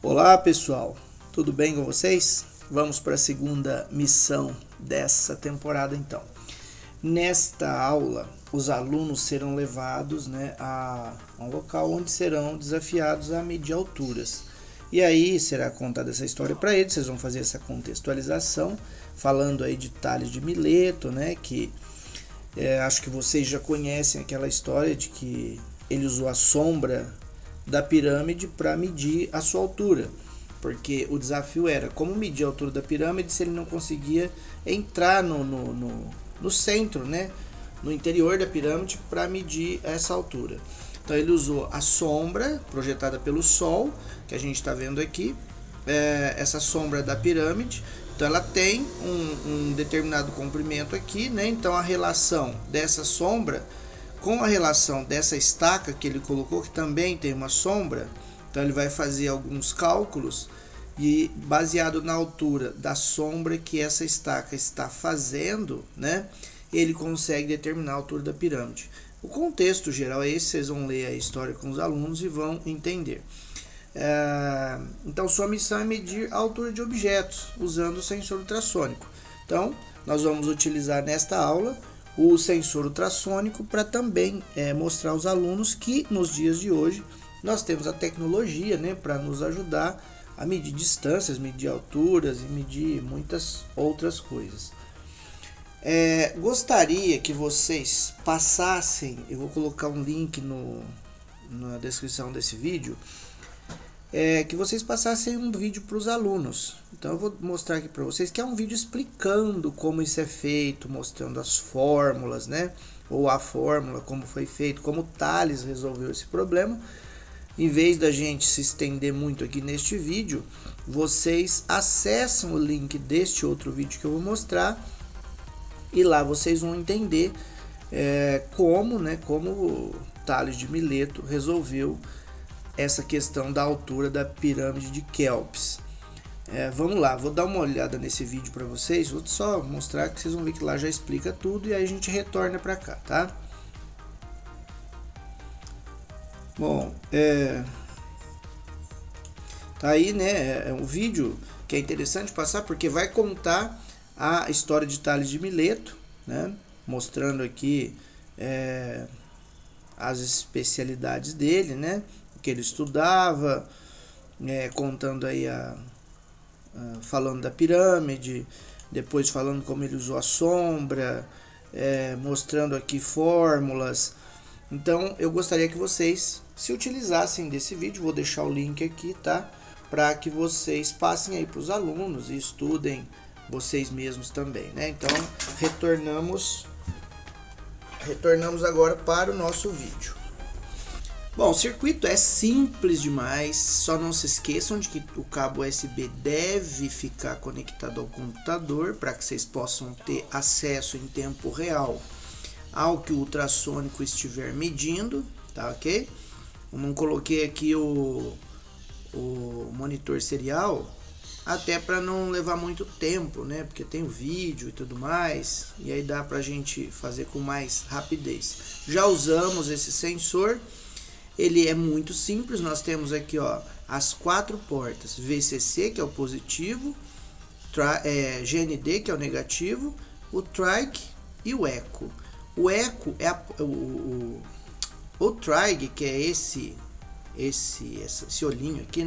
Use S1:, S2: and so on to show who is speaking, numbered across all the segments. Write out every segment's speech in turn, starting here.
S1: Olá pessoal, tudo bem com vocês? Vamos para a segunda missão dessa temporada então. Nesta aula, os alunos serão levados a um local onde serão desafiados a medir alturas. E aí será contada essa história para eles, vocês vão fazer essa contextualização, falando aí de Tales de Mileto, que acho que vocês já conhecem aquela história de que ele usou a sombra da pirâmide para medir a sua altura, porque o desafio era como medir a altura da pirâmide se ele não conseguia entrar no centro, no interior da pirâmide para medir essa altura. Então ele usou a sombra projetada pelo Sol, que a gente está vendo aqui, essa sombra da pirâmide. Então ela tem um determinado comprimento aqui, então a relação dessa sombra com a relação dessa estaca que ele colocou, que também tem uma sombra, então ele vai fazer alguns cálculos e baseado na altura da sombra que essa estaca está fazendo, ele consegue determinar a altura da pirâmide. O contexto geral é esse, vocês vão ler a história com os alunos e vão entender. Então sua missão é medir a altura de objetos usando o sensor ultrassônico. Então nós vamos utilizar nesta aula o sensor ultrassônico para também mostrar aos alunos que nos dias de hoje nós temos a tecnologia para nos ajudar a medir distâncias, medir alturas e medir muitas outras coisas. Gostaria que vocês passassem, eu vou colocar um link na descrição desse vídeo, que vocês passassem um vídeo para os alunos. Então eu vou mostrar aqui para vocês que é um vídeo explicando como isso é feito, mostrando as fórmulas, ou a fórmula, como foi feito, como Tales resolveu esse problema. Em vez da gente se estender muito aqui neste vídeo, vocês acessam o link deste outro vídeo que eu vou mostrar e lá vocês vão entender como Tales de Mileto resolveu essa questão da altura da pirâmide de Quéops. Vamos lá, vou dar uma olhada nesse vídeo para vocês, vou só mostrar que vocês vão ver que lá já explica tudo e aí a gente retorna para cá, tá? Bom, tá aí, é um vídeo que é interessante passar porque vai contar a história de Tales de Mileto, mostrando aqui as especialidades dele, o que ele estudava, contando aí falando da pirâmide, depois falando como ele usou a sombra, mostrando aqui fórmulas. Então eu gostaria que vocês se utilizassem desse vídeo, vou deixar o link aqui, tá? Para que vocês passem aí para os alunos e estudem vocês mesmos também, Então retornamos agora para o nosso vídeo. Bom, o circuito é simples demais, só não se esqueçam de que o cabo USB deve ficar conectado ao computador para que vocês possam ter acesso em tempo real ao que o ultrassônico estiver medindo, tá ok? Eu não coloquei aqui o monitor serial, até para não levar muito tempo, porque tem o vídeo e tudo mais, e aí dá pra gente fazer com mais rapidez. Já usamos esse sensor. Ele é muito simples, nós temos aqui as 4 portas, VCC que é o positivo, GND que é o negativo, o Trig e o Echo. O Echo é o Trig, que é esse olhinho aqui,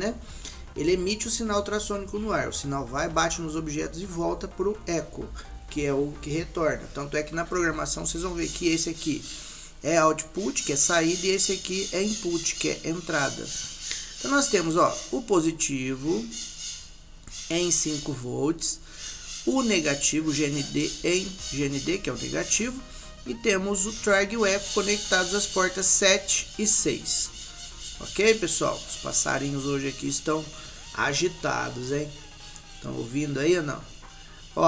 S1: ele emite o sinal ultrassônico no ar, o sinal vai, bate nos objetos e volta para o Echo, que é o que retorna. Tanto é que na programação vocês vão ver que esse aqui é output, que é saída, e esse aqui é input, que é entrada. Então nós temos o positivo em 5 volts, o negativo GND em GND, que é o negativo, e temos o Trig e o Echo conectados às portas 7 e 6. Ok, pessoal? Os passarinhos hoje aqui estão agitados, hein? Estão ouvindo aí ou não?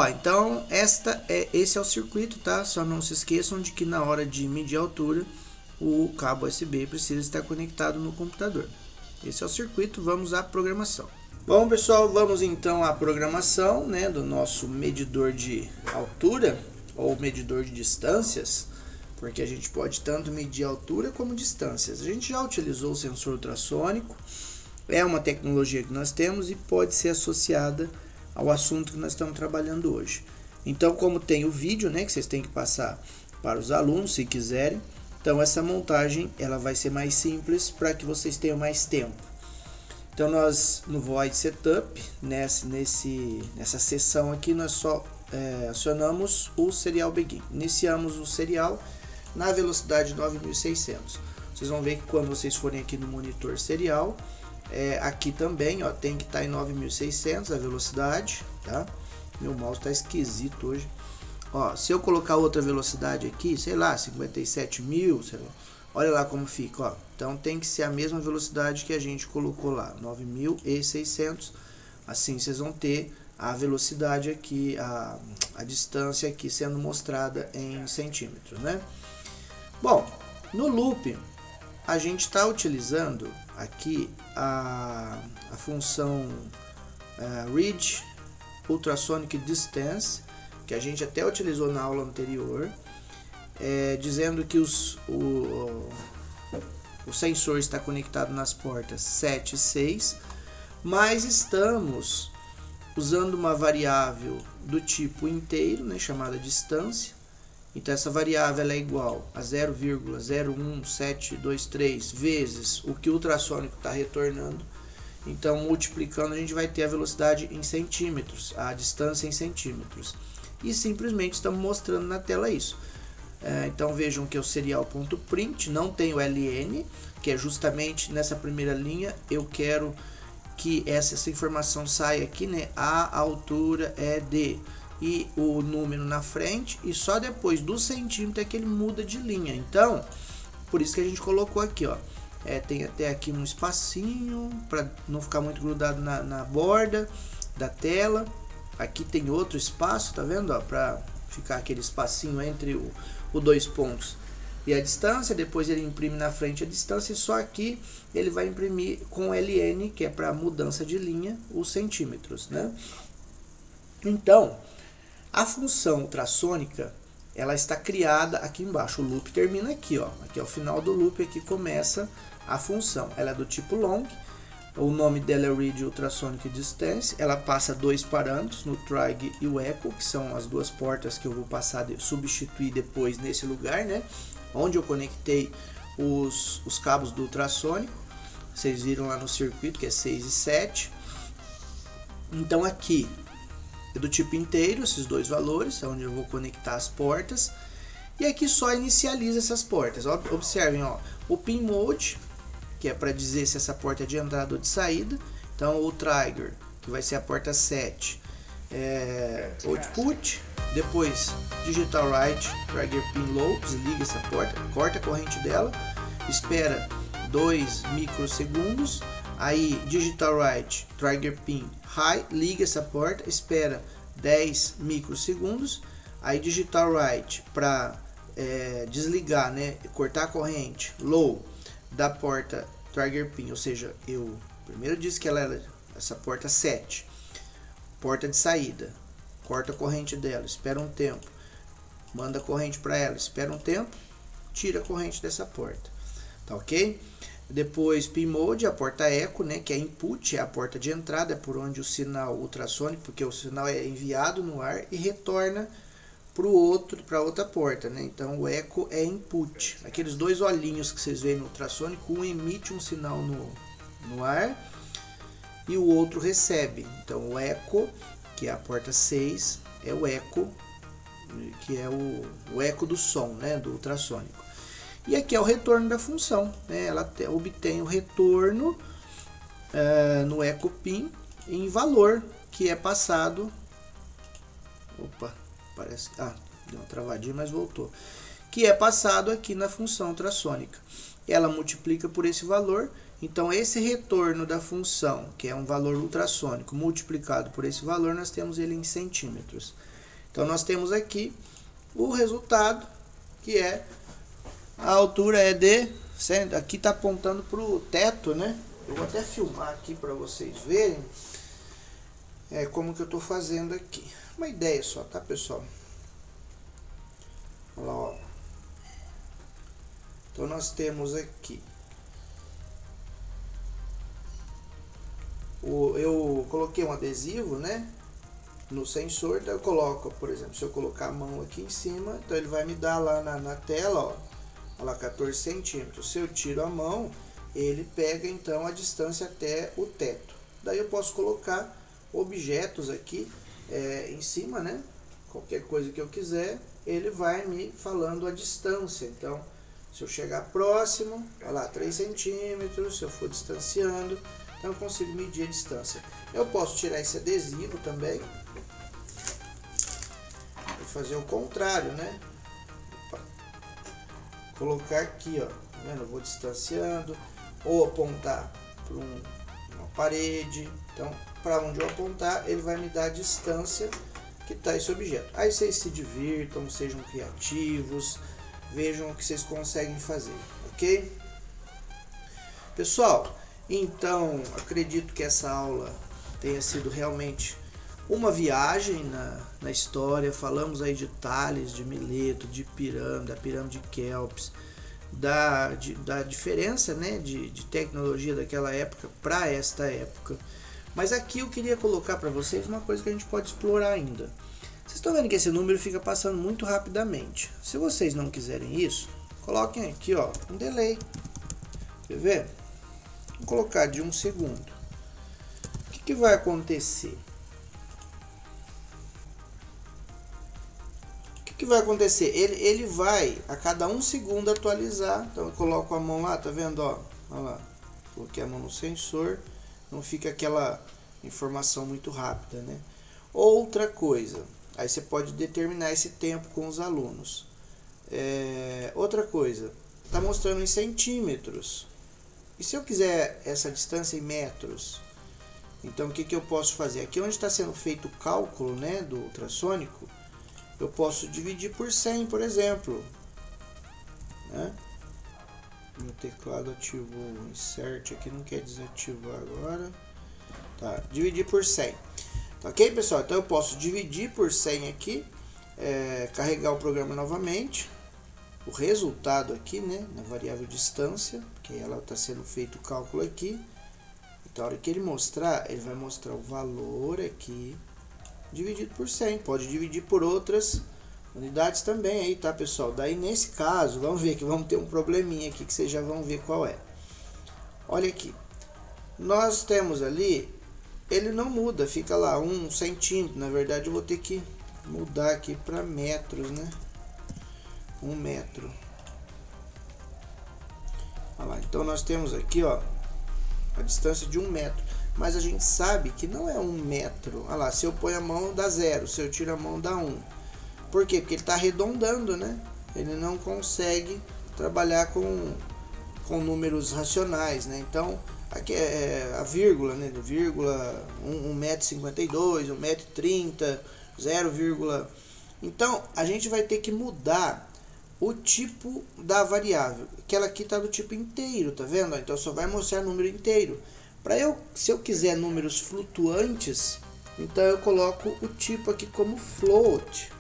S1: Então esse é o circuito, tá? Só não se esqueçam de que na hora de medir a altura, o cabo USB precisa estar conectado no computador. Esse é o circuito, vamos à programação. Bom, pessoal, vamos então à programação, do nosso medidor de altura ou medidor de distâncias. porque a gente pode tanto medir altura como distâncias. A gente já utilizou o sensor ultrassônico, é uma tecnologia que nós temos e pode ser associada ao assunto que nós estamos trabalhando hoje. Então, como tem o vídeo, né, que vocês têm que passar para os alunos, se quiserem, então essa montagem ela vai ser mais simples para que vocês tenham mais tempo. Então nós no Void Setup, nessa sessão aqui, nós só acionamos o Serial Begin. Iniciamos o serial na velocidade 9600. Vocês vão ver que quando vocês forem aqui no monitor serial, aqui também, ó, tem que estar em 9600 a velocidade, tá? Meu mouse está esquisito hoje. Ó, se eu colocar outra velocidade aqui, sei lá, 57.000, sei lá, olha lá como fica, ó. Então tem que ser a mesma velocidade que a gente colocou lá, 9600. Assim vocês vão ter a velocidade aqui, a distância aqui sendo mostrada em centímetros, né? Bom, no loop a gente está utilizando aqui a função Read Ultrasonic Distance, que a gente até utilizou na aula anterior, dizendo que o sensor está conectado nas portas 7 e 6, mas estamos usando uma variável do tipo inteiro, né, chamada distância. Então essa variável ela é igual a 0,01723 vezes o que o ultrassônico está retornando. Então multiplicando a gente vai ter a velocidade em centímetros, a distância em centímetros. E simplesmente estamos mostrando na tela isso. Então vejam que é o serial.print, não tem o ln, que é justamente nessa primeira linha. Eu quero que essa informação saia aqui, né? A altura é de, e o número na frente, e só depois do centímetro é que ele muda de linha. Então, por isso que a gente colocou aqui, ó. Tem até aqui um espacinho para não ficar muito grudado na borda da tela. Aqui tem outro espaço, tá vendo? Para ficar aquele espacinho entre o dois pontos e a distância. Depois ele imprime na frente a distância, e só aqui ele vai imprimir com ln, que é para mudança de linha, os centímetros, né? Então, a função ultrassônica, ela está criada aqui embaixo. O loop termina aqui, ó. Aqui é o final do loop, aqui começa a função. Ela é do tipo long. O nome dela é Read Ultrasonic Distance. Ela passa dois parâmetros, no trig e o echo, que são as duas portas que eu vou passar substituir depois nesse lugar, né? Onde eu conectei os cabos do ultrassônico. Vocês viram lá no circuito que é 6 e 7. Então aqui é do tipo inteiro, esses dois valores, é onde eu vou conectar as portas. E aqui só inicializa essas portas. Observem, ó, o pin mode, que é para dizer se essa porta é de entrada ou de saída. Então o trigger, que vai ser a porta 7, output. Depois digital write, trigger pin low, desliga essa porta, corta a corrente dela, espera 2 microsegundos. Aí digital write, trigger pin high, liga essa porta, espera 10 microsegundos. Aí digital write para desligar, né, cortar a corrente low da porta trigger pin, ou seja, eu primeiro disse que ela era essa porta 7, porta de saída, corta a corrente dela, espera um tempo, manda a corrente para ela, espera um tempo, tira a corrente dessa porta, tá ok? Depois pin mode, a porta echo, né, que é input, é a porta de entrada, é por onde o sinal ultrassônico, porque o sinal é enviado no ar e retorna para outra porta, né? Então o echo é input. Aqueles dois olhinhos que vocês veem no ultrassônico, um emite um sinal no ar e o outro recebe. Então o echo, que é a porta 6, é o echo, que é o eco do som, né, do ultrassônico. E aqui é o retorno da função, né? Ela obtém o retorno no echo pin em valor que é passado. Opa, parece, deu uma travadinha, mas voltou. Que é passado aqui na função ultrassônica. Ela multiplica por esse valor. Então esse retorno da função, que é um valor ultrassônico, multiplicado por esse valor, nós temos ele em centímetros. Então nós temos aqui o resultado, que é a altura é de, aqui está apontando para o teto, né? Eu vou até filmar aqui para vocês verem como que eu estou fazendo aqui. Uma ideia só, tá, pessoal? Olha lá, ó. Então nós temos aqui, eu coloquei um adesivo, né, no sensor. Então eu coloco, por exemplo, se eu colocar a mão aqui em cima, então ele vai me dar lá na tela, ó, olha lá, 14 centímetros. Se eu tiro a mão, ele pega então a distância até o teto. Daí eu posso colocar objetos aqui em cima, né? Qualquer coisa que eu quiser, ele vai me falando a distância. Então, se eu chegar próximo, olha lá, 3 centímetros, se eu for distanciando, então eu consigo medir a distância. Eu posso tirar esse adesivo também e fazer o contrário, né? Opa. Colocar aqui, ó, tá vendo? Eu vou distanciando, ou apontar para uma parede. Então, para onde eu apontar, ele vai me dar a distância que está esse objeto. Aí vocês se divirtam, sejam criativos, vejam o que vocês conseguem fazer, ok? Pessoal, então acredito que essa aula tenha sido realmente uma viagem na história. Falamos aí de Tales, de Mileto, de pirâmide, da pirâmide de Quéops, da diferença, né, de tecnologia daquela época para esta época. Mas aqui eu queria colocar para vocês uma coisa que a gente pode explorar ainda. Vocês estão vendo que esse número fica passando muito rapidamente. Se vocês não quiserem isso, coloquem aqui, ó, um delay. Quer ver? Vou colocar de 1 segundo. O que vai acontecer? O que vai acontecer? Ele vai a cada 1 segundo atualizar. Então eu coloco a mão lá, tá vendo? Ó, olha lá. Coloquei a mão no sensor. Não fica aquela informação muito rápida, né? Outra coisa, aí você pode determinar esse tempo com os alunos. Outra coisa, está mostrando em centímetros. E se eu quiser essa distância em metros? Então o que eu posso fazer? Aqui onde está sendo feito o cálculo, né, do ultrassônico, eu posso dividir por 100, por exemplo, né? Meu teclado ativou o insert aqui, não quer desativar agora. Tá, dividir por 100. Tá, ok, pessoal? Então eu posso dividir por 100 aqui, carregar o programa novamente. O resultado aqui, né, na variável distância, porque ela está sendo feito o cálculo aqui. Então a hora que ele mostrar, ele vai mostrar o valor aqui, dividido por 100. Pode dividir por outras unidades também aí, tá, pessoal? Daí nesse caso, vamos ver que vamos ter um probleminha aqui que vocês já vão ver qual é. Olha aqui. Nós temos ali, ele não muda, fica lá 1 centímetro. Na verdade eu vou ter que mudar aqui para metros, né? 1 metro. Olha lá, então nós temos aqui, ó, a distância de 1 metro. Mas a gente sabe que não é 1 metro. Olha lá, se eu ponho a mão dá 0, se eu tiro a mão dá 1. Por quê? Porque ele está arredondando, né? Ele não consegue trabalhar com números racionais, né? Então, aqui é a vírgula, né? Vírgula, 1,52 m, 1,30 m, 0, então, a gente vai ter que mudar o tipo da variável. Aquela aqui está do tipo inteiro, tá vendo? Então, só vai mostrar número inteiro. Se eu quiser números flutuantes, então eu coloco o tipo aqui como float.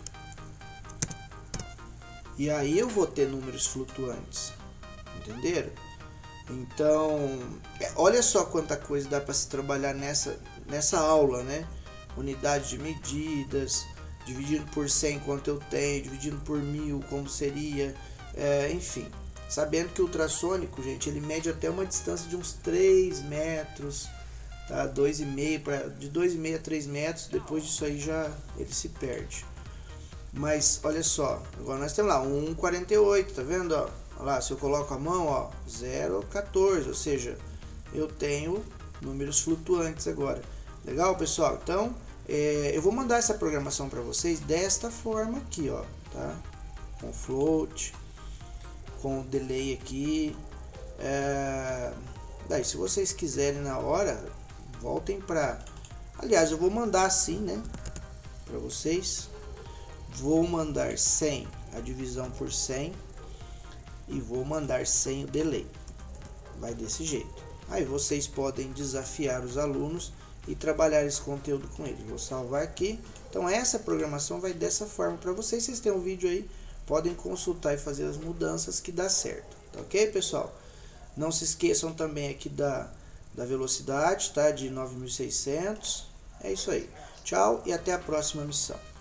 S1: E aí eu vou ter números flutuantes, entenderam? Então, olha só quanta coisa dá para se trabalhar nessa aula, né? Unidade de medidas, dividindo por 100 quanto eu tenho, dividindo por 1000 como seria, enfim. Sabendo que o ultrassônico, gente, ele mede até uma distância de uns 3 metros, tá? De 2,5 a 3 metros, depois disso aí já ele se perde. Mas olha só, agora nós temos lá 1,48, tá vendo? Ó? Olha lá, se eu coloco a mão, ó, 0,14, ou seja, eu tenho números flutuantes agora. Legal, pessoal? Então, eu vou mandar essa programação para vocês desta forma aqui, ó, tá? Com float, com o delay aqui. Daí, se vocês quiserem na hora, voltem para... Aliás, eu vou mandar assim, né, para vocês. Vou mandar 100 a divisão por 100 e vou mandar 100 o delay. Vai desse jeito. Aí vocês podem desafiar os alunos e trabalhar esse conteúdo com eles. Vou salvar aqui. Então essa programação vai dessa forma para vocês. Vocês têm um vídeo aí, podem consultar e fazer as mudanças que dá certo. tá ok, pessoal? Não se esqueçam também aqui da velocidade, tá? De 9.600. É isso aí. Tchau e até a próxima missão.